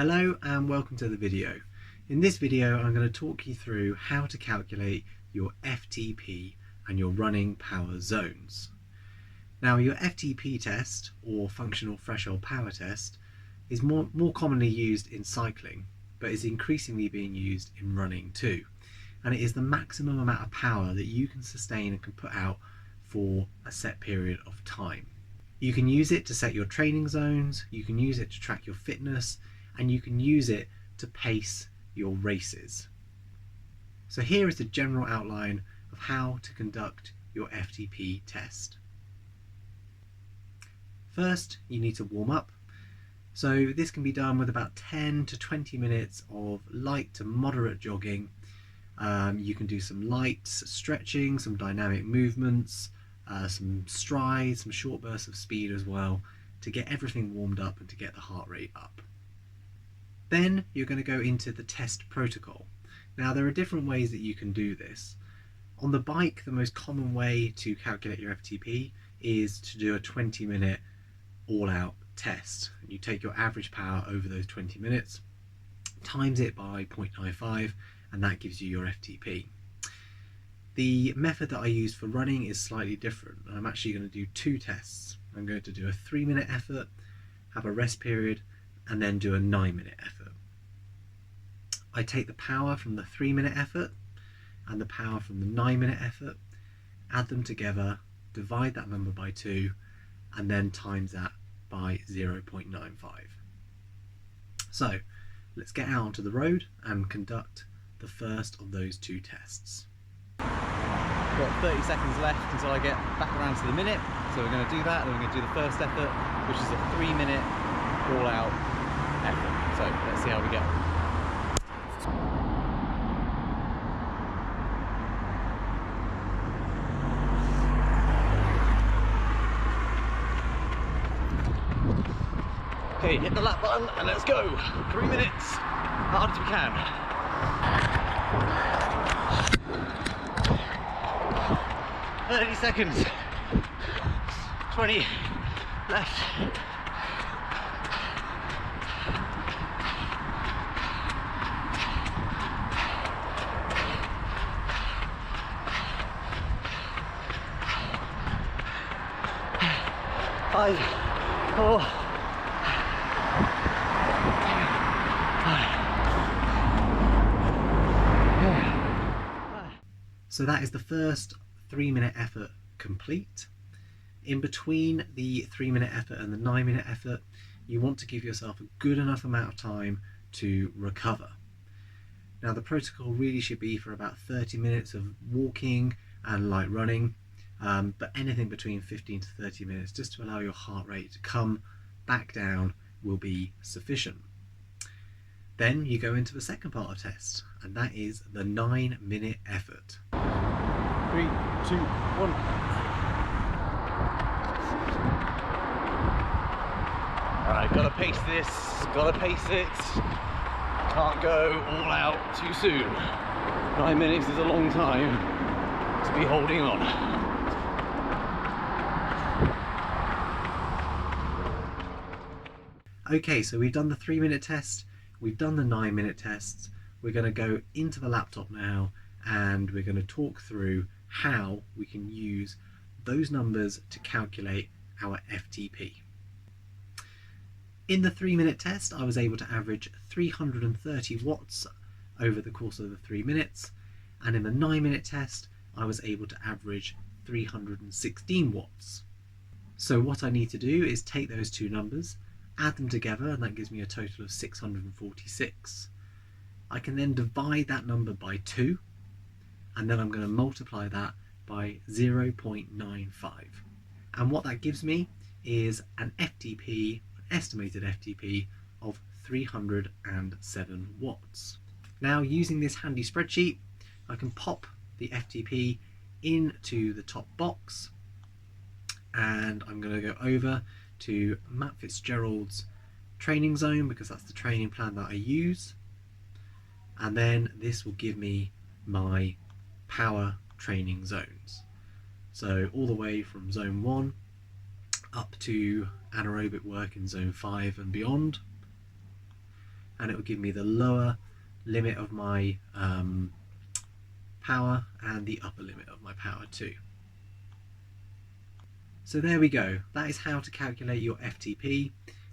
Hello and welcome to the video. In this video I'm going to talk you through how to calculate your FTP and your running power zones. Now your FTP test, or functional threshold power test, is more commonly used in cycling, but is increasingly being used in running too. And it is the maximum amount of power that you can sustain and can put out for a set period of time. You can use it to set your training zones, you can use it to track your fitness, and you can use it to pace your races. So here is the general outline of how to conduct your FTP test. First, you need to warm up. So this can be done with about 10 to 20 minutes of light to moderate jogging. You can do some light stretching, some dynamic movements, some strides, some short bursts of speed as well, to get everything warmed up and to get the heart rate up. Then you're going to go into the test protocol. Now there are different ways that you can do this. On the bike, the most common way to calculate your FTP is to do a 20-minute all-out test. You take your average power over those 20 minutes, times it by 0.95, and that gives you your FTP. The method that I use for running is slightly different. I'm actually going to do two tests. I'm going to do a 3-minute effort, have a rest period, and then do a 9-minute effort. I take the power from the 3-minute effort and the power from the 9-minute effort, add them together, divide that number by 2, and then times that by 0.95. So let's get out onto the road and conduct the first of those two tests. Got 30 seconds left until I get back around to the minute, so we're going to do that, then we're going to do the first effort, which is a 3-minute all-out effort. So let's see how we go. Okay, hit the lap button and let's go. 3 minutes, hard as we can. 30 seconds, 20 left. Five, four, So that is the first 3-minute effort complete. In between the 3-minute effort and the 9-minute effort, you want to give yourself a good enough amount of time to recover. Now the protocol really should be for about 30 minutes of walking and light running, but anything between 15 to 30 minutes just to allow your heart rate to come back down will be sufficient. Then you go into the second part of the test, and that is the 9-minute effort. 3, 2, 1. Alright, gotta pace this, gotta pace it. Can't go all out too soon. 9 minutes is a long time to be holding on. Okay, so we've done the 3-minute test, we've done the 9-minute tests. We're going to go into the laptop now and we're going to talk through how we can use those numbers to calculate our FTP. In the 3-minute test, I was able to average 330 watts over the course of the 3 minutes, and in the 9-minute test, I was able to average 316 watts. So what I need to do is take those two numbers, add them together, and that gives me a total of 646. I can then divide that number by 2, and then I'm going to multiply that by 0.95. And what that gives me is an FTP, an estimated FTP of 307 watts. Now using this handy spreadsheet, I can pop the FTP into the top box, and I'm going to go over to Matt Fitzgerald's training zone because that's the training plan that I use, and then this will give me my power training zones. So all the way from zone 1 up to anaerobic work in zone 5 and beyond. and it will give me the lower limit of my power and the upper limit of my power too. So there we go, that is how to calculate your FTP,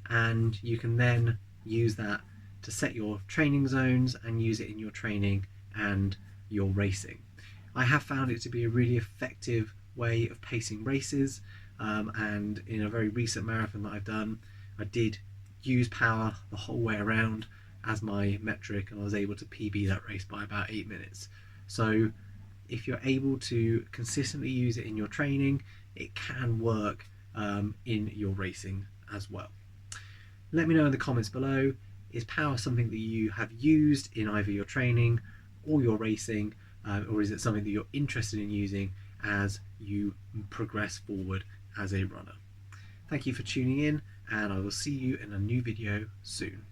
and you can then use that to set your training zones and use it in your training and your racing. I have found it to be a really effective way of pacing races, and in a very recent marathon that I've done, I did use power the whole way around as my metric, and I was able to PB that race by about 8 minutes. So if you're able to consistently use it in your training, it can work in your racing as well. Let me know in the comments below, is power something that you have used in either your training or your racing, or is it something that you're interested in using as you progress forward as a runner? Thank you for tuning in, and I will see you in a new video soon.